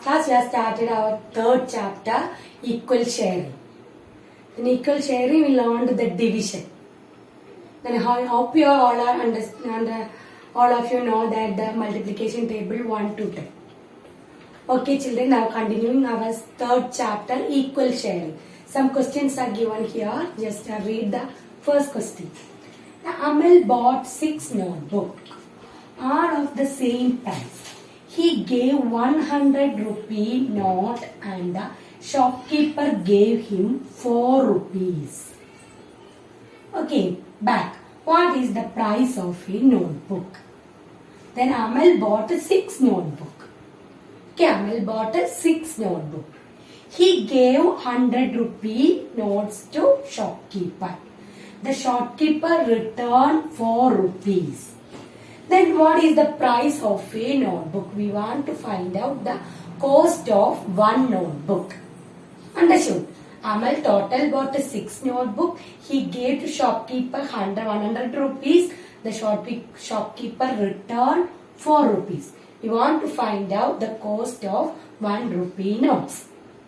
class we have started our third chapter, equal sharing. In equal sharing we learned the division. Then I hope you all are understand. All of you know that the multiplication table 1 to 10. Okay children, now continuing our third chapter, equal sharing. Some questions are given here. Just read the first question. Amal bought 6 notebooks, all of the same price. He gave 100 rupee note and the shopkeeper gave him 4 rupees. Okay, back. What is the price of a notebook? Then Amal bought 6 notebooks. Okay, Amal bought 6 notebooks. He gave 100 rupee notes to shopkeeper. The shopkeeper returned 4 rupees. Then what is the price of a notebook? We want to find out the cost of one notebook. Understood? Amal total bought 6 notebook. He gave to shopkeeper 100 rupees. The shopkeeper returned 4 rupees. We want to find out the cost of 1 rupee notes.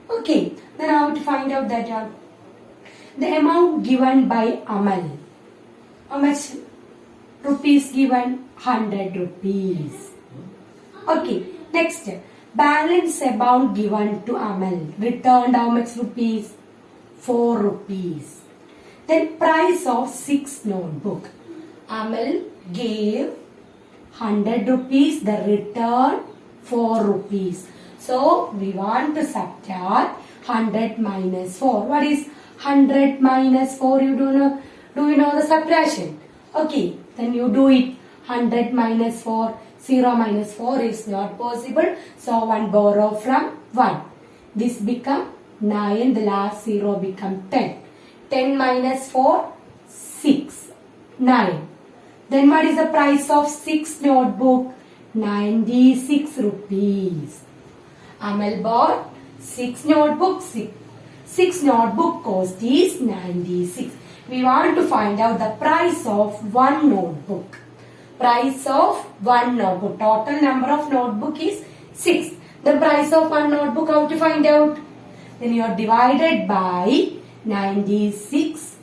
Okay. Then how to find out that the amount given by Amal. How much rupees given? 100 rupees. Okay. Next. Balance amount given to Amal. Returned how much rupees? 4 rupees. Then price of 6 notebook. Amal gave 100 rupees. The return 4 rupees. So we want to subtract 100 minus 4. What is 100 minus 4? You don't know. Do you know the subtraction? Okay. Then you do it. 100 minus 4. 0 minus 4 is not possible. So 1 borrow from 1. This become 9. The last 0 become 10. 10 minus 4, 6. 9. Then what is the price of 6 notebook? 96 rupees. Amal bought 6 notebooks. 6 notebook cost is 96. We want to find out the price of 1 notebook. Price of 1 notebook. Total number of notebook is 6. The price of 1 notebook, how to find out? Then you are divided by 96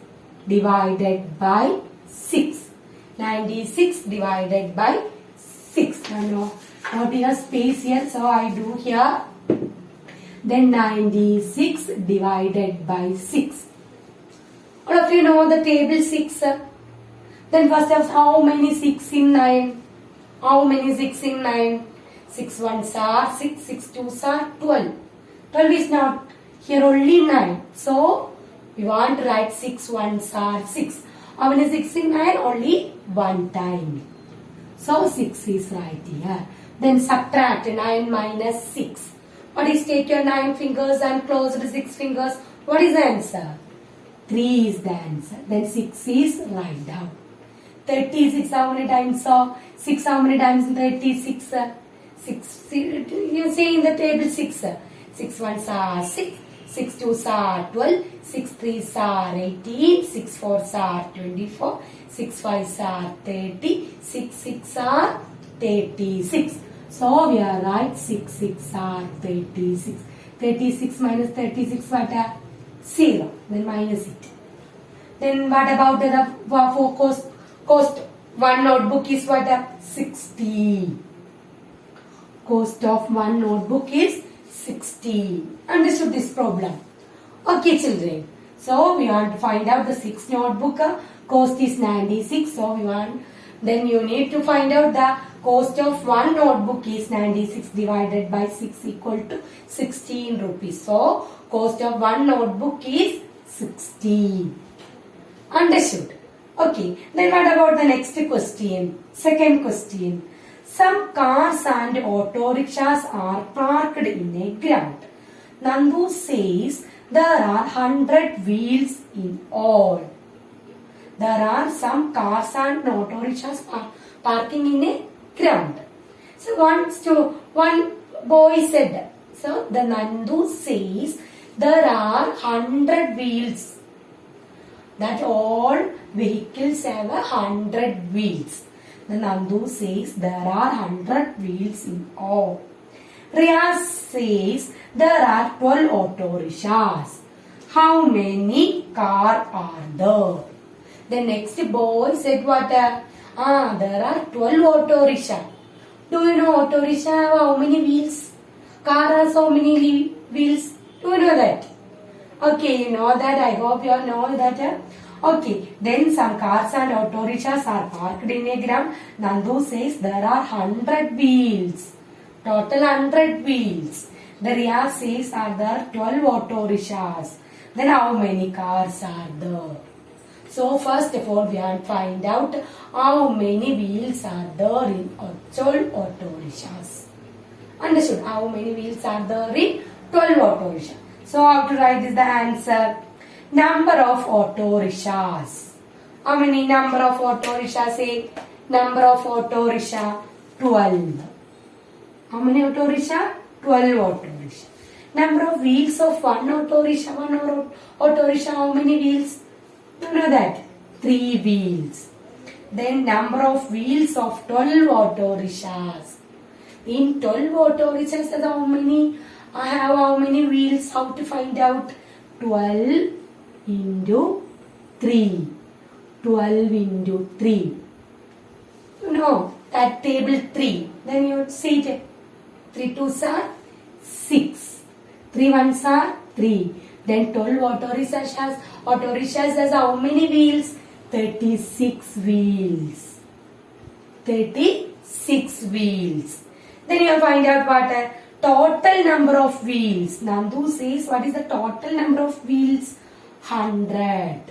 divided by 6. 96 divided by 6. Now, not enough space here, so I do here. Then 96 divided by 6. All of you know the table 6. Then first of how many 6 in 9? How many 6 in 9? 6 ones are 6, 6 twos are 12. 12 is not here, only 9. So we want to write 6 ones are 6. How many 6 in 9? Only 1 time. So 6 is right here. Then subtract 9 minus 6. What is, take your 9 fingers and close the 6 fingers. What is the answer? 3 is the answer. Then 6 is right down. 36 how many times? 6 how many times in 36? 6. You see in the table 6. 6 ones are 6. 6 twos are 12. 6 threes are 18. 6 fours are 24. 6 fives are 30. 6 six are 36. So we are right. 6 six are 36. 36 minus 36 what are? 0. Then minus it. Then what about the for cost? Cost 1 notebook is what? 60. Cost of 1 notebook is 60. Understood this problem? Okay children. So we want to find out the 6 notebook. Cost is 96. So we want, then you need to find out the cost of 1 notebook is 96 divided by 6 equal to 16 rupees. So cost of 1 notebook is 60. Understood? Okay. Then what about the next question? Second question. Some cars and auto rickshaws are parked in a ground. Nandu says there are 100 wheels in all. There are some cars and auto rickshaws parking in a ground. So one boy said, so the Nandu says there are 100 wheels. That all vehicles have 100 wheels. The Nandu says there are 100 wheels in all. Riyaz says there are 12 auto rickshaws. How many cars are there? The next boy said what? There are 12 auto rickshaws. Do you know auto rickshaw have how many wheels? Car has how many wheels? Do you know that? Okay, you know that. I hope you all know that. Okay, then some cars and auto rickshaws are parked in a ground. Nandu says there are 100 wheels. Total 100 wheels. The Riyaz says are there 12 auto rickshaws. Then how many cars are there? So first of all we have to find out how many wheels are there in 12 auto rickshaws. Understood? How many wheels are there in 12 auto rickshaws? So how to write is the answer. Number of auto rickshaws. How many number of auto rickshaws? Say number of auto rickshaw 12. How many auto rickshaw? 12 auto rickshaw. Number of wheels of one auto rickshaw. One auto rickshaw, how many wheels? You know that? 3 wheels. Then number of wheels of 12 auto rickshaws. In 12 auto rickshaws, how many? I have how many wheels? How to find out? 12 into 3. 12 into 3. You know that table 3. Then you see it. 3 2s are 6. 3 1s are 3. Then 12 auto rickshaws has how many wheels? 36 wheels. 36 wheels. Then you find out what? Total number of wheels. Nandu says what is the total number of wheels? 100.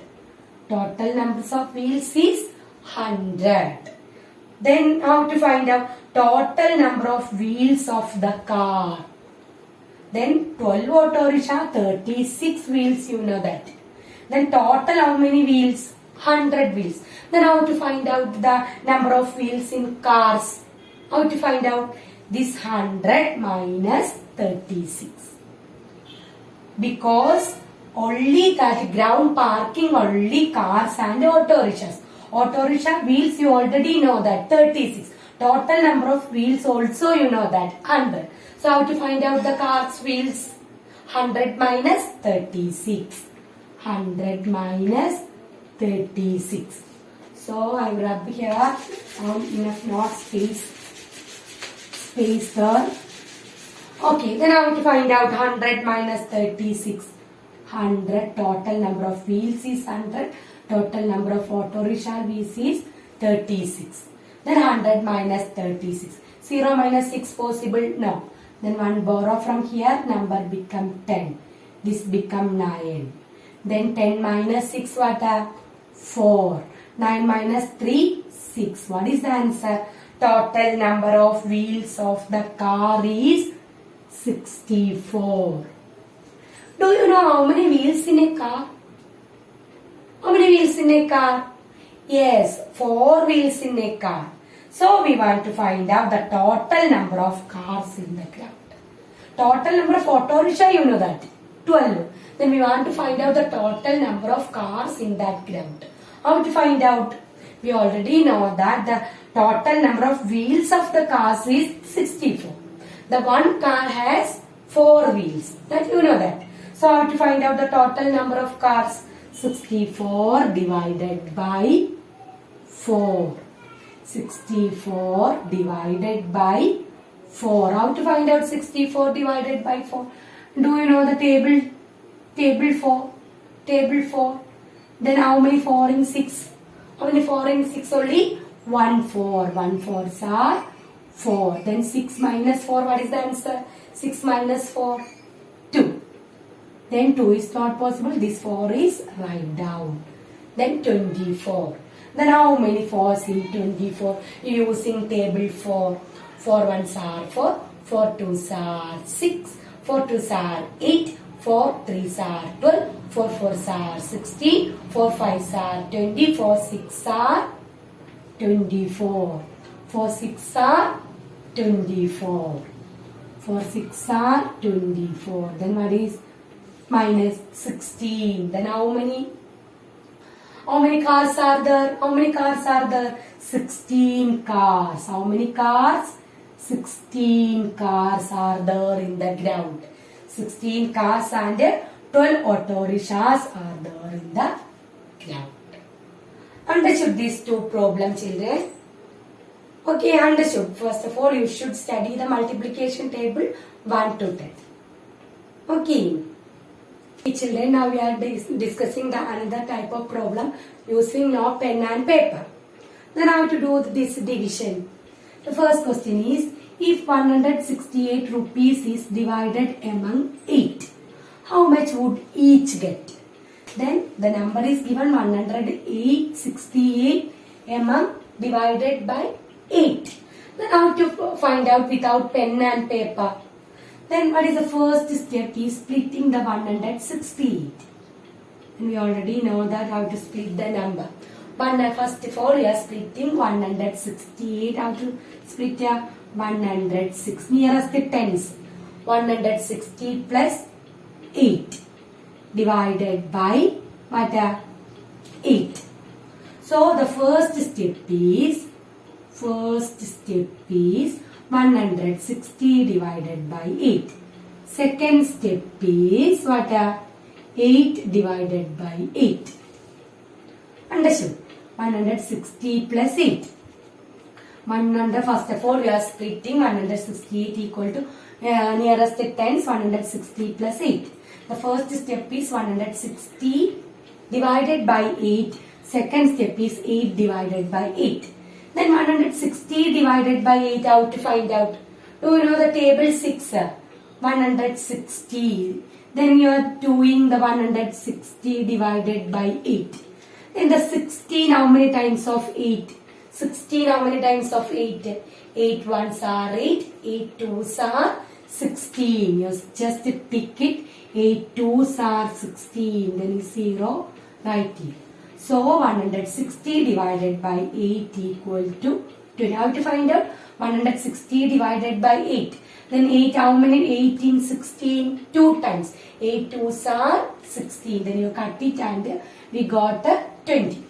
Total numbers of wheels is 100. Then how to find out total number of wheels of the car? Then 12 auto rickshaw, 36 wheels, you know that. Then total how many wheels? 100 wheels. Then how to find out the number of wheels in cars? How to find out? This 100 minus 36. Because only that ground parking only cars and auto rickshaws. Auto rickshaw wheels you already know that 36. Total number of wheels also you know that 100. So how to find out the car's wheels? 100 minus 36. 100 minus 36. So I will rub here enough not space there. Okay, then how to find out 100 minus 36? 100 total number of wheels is 100. Total number of auto rickshaw wheels is 36. Then 100 minus 36. 0 minus 6 possible? No. Then one borrow from here, number become 10. This become 9. Then 10 minus 6 what? 4. 9 minus 3, 6. What is the answer? Total number of wheels of the car is 64. Do you know how many wheels in a car? How many wheels in a car? Yes, 4 wheels in a car. So we want to find out the total number of cars in the ground. Total number of auto rickshaw, you know that, 12. Then we want to find out the total number of cars in that ground. How to find out? We already know that the total number of wheels of the cars is 64. The one car has 4 wheels. That you know that. So how to find out the total number of cars? 64 divided by 4. 64 divided by 4. How to find out 64 divided by 4? Do you know the table? Table 4. Table 4. Then how many 4 in 6? How many 4 in 6 only? 1 4. 1 4s are 4. Then 6 minus 4. What is the answer? 6 minus 4. 2. Then 2 is not possible. This 4 is write down. Then 24. Then how many 4s in 24? Using table 4. 4 1s are 4. 4 2s are 6. 4 2s are 8. 4 3s are 12. 4 4s are 16. 4 5s are 20. 4 6 are 24. 4 6 are 24. 4 6 are 24. Then what is minus 16? Then how many? How many cars are there? How many cars are there? 16 cars. How many cars? 16 cars are there in the ground. 16 cars and 12 auto rickshaws are there in the ground. Understood these two problems, children? Okay, understood. First of all, you should study the multiplication table 1 to 10. Okay. Children, now we are discussing the another type of problem using now pen and paper. Then how to do this division. The first question is, if 168 rupees is divided among 8, how much would each get? Then the number is given 168 among divided by 8. Then how to find out without pen and paper? Then what is the first step is splitting the 168. And we already know that how to split the number. First of all, we are splitting 168. How to split 106 nearest the tens. 160 plus 8 divided by what? 8. So the first step is 160 divided by 8. Second step is what? 8 divided by 8. Understood? 160 plus 8. First of all, we are splitting 168 equal to nearest tens 160 plus 8. The first step is 160 divided by 8. Second step is 8 divided by 8. Then 160 divided by 8, how to find out? Do you know the table 6? 160. Then you are doing the 160 divided by 8. Then the 16, how many times of 8? 16, how many times of 8? 8 ones are 8. 8 twos are 16. You just pick it. 8 twos are 16. Then 0, write it. So 160 divided by 8 equal to 20. How to find out? 160 divided by 8. Then 8, how many? 18, 16, 2 times. 8 twos are 16. Then you cut it and we got 20.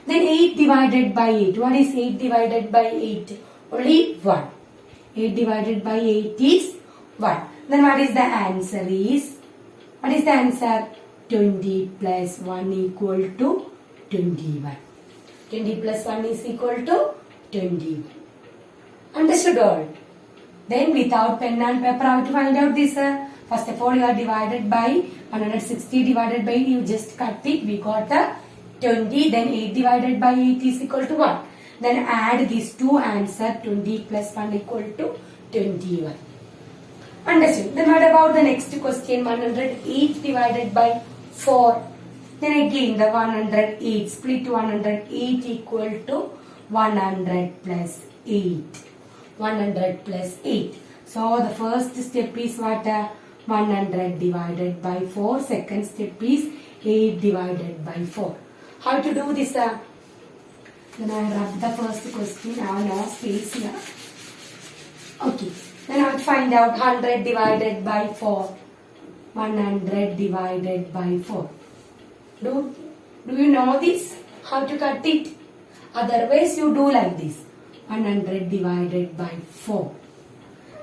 Then 8 divided by 8. What is 8 divided by 8? Only 1. 8 divided by 8 is 1. Then what is the answer is? What is the answer? 20 plus 1 equal to 21. 20 plus 1 is equal to 21. Understood all? Then without pen and paper, how to find out this? First of all, you are divided by 160 divided by 8. You just cut it. We got 20. Then 8 divided by 8 is equal to 1. Then add these two answer. 20 plus 1 equal to 21. Understood? Then what about the next question? 108 divided by 4. Then again the 108, split 108 equal to 100 plus 8. 100 plus 8. So the first step is what? 100 divided by 4. Second step is 8 divided by 4. How to do this? Then I write the first question. Now no space here. Okay. Then I will find out 100 divided by 4. 100 divided by 4. Do you know this? How to cut it? Otherwise you do like this. 100 divided by 4.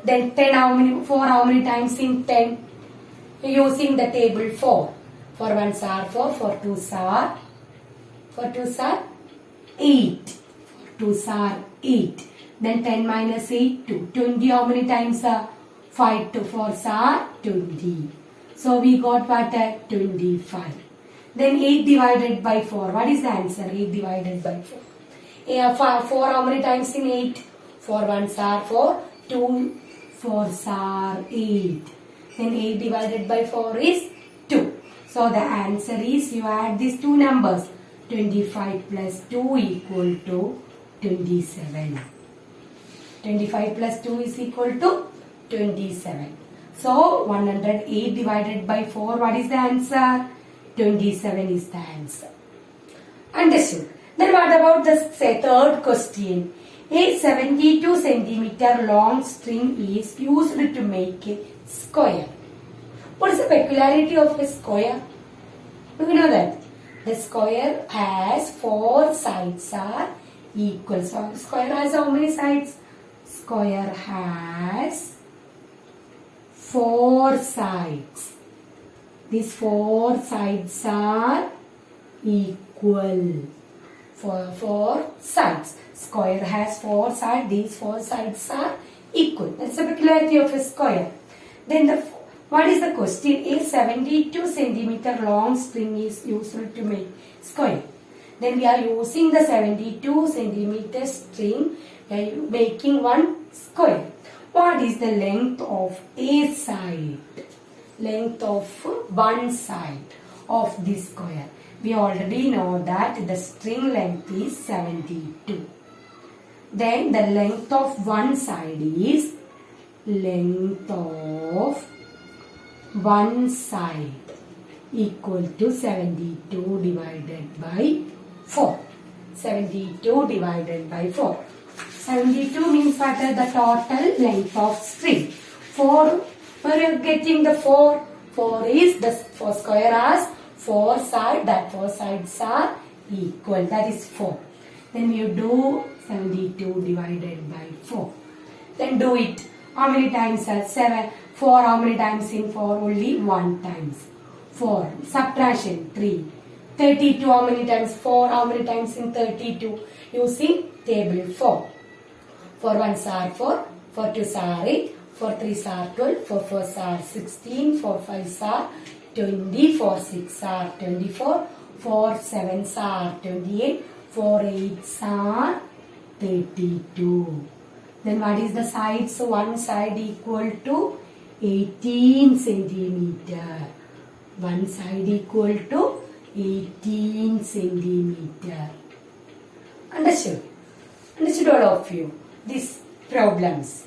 Then 10 how many? 4 how many times in 10? Using the table 4. 4 ones are 4. 4 twos are 8. 4 twos are 8. Then 10 minus 8, 2. 20 how many times? 5 to 4s are 20. So we got what? 25. Then 8 divided by 4. What is the answer? 8 divided by 4. 4 how many times in 8? 4 ones are 4. 2 4s are 8. Then 8 divided by 4 is 2. So the answer is, you add these two numbers. 25 plus 2 equal to 27. 25 plus 2 is equal to 27. So 108 divided by 4. What is the answer? 27 is the answer. Understood? Then what about the third question? A 72 centimeter long string is used to make a square. What is the peculiarity of a square? Do you know that? The square has 4 sides are equal. So square has how many sides? square has 4 sides. These 4 sides are equal. Four sides. Square has 4 sides. These 4 sides are equal. That's the peculiarity of a square. Then what is the question? A 72 centimeter long string is used to make square. Then we are using the 72 centimeter string and making one square. What is the length of a side? Length of one side of this square. We already know that the string length is 72. Then the length of one side is length of one side equal to 72 divided by 4. 72 divided by 4. 72 means what is the total length of string. 4, where you are getting the 4? 4 is the 4 square has 4 sides. That 4 sides are equal. That is 4. Then you do 72 divided by 4. Then do it. How many times are 7? 4 how many times in 4? Only 1 times. 4. Subtraction 3. 32 how many times? 4 how many times in 32? Using table 4. 4 1s are 4. 4 2s are 8. 4 3s are 12. 4 4s are 16. 4 5s are 20. 4 6 are 24. 4 7s are 28. 4 8s are 32. Then what is the side? So one side equal to 18 centimeter. One side equal to 18 centimeter. Understood? Understood all of you? These problems.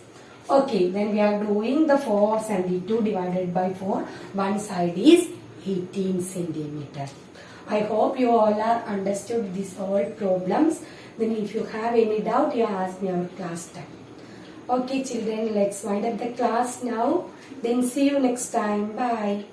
Okay, then we are doing the 472 divided by 4. One side is 18 centimeter. I hope you all are understood these all problems. Then if you have any doubt, you ask me our class time. Okay children, let's wind up the class now. Then see you next time. Bye.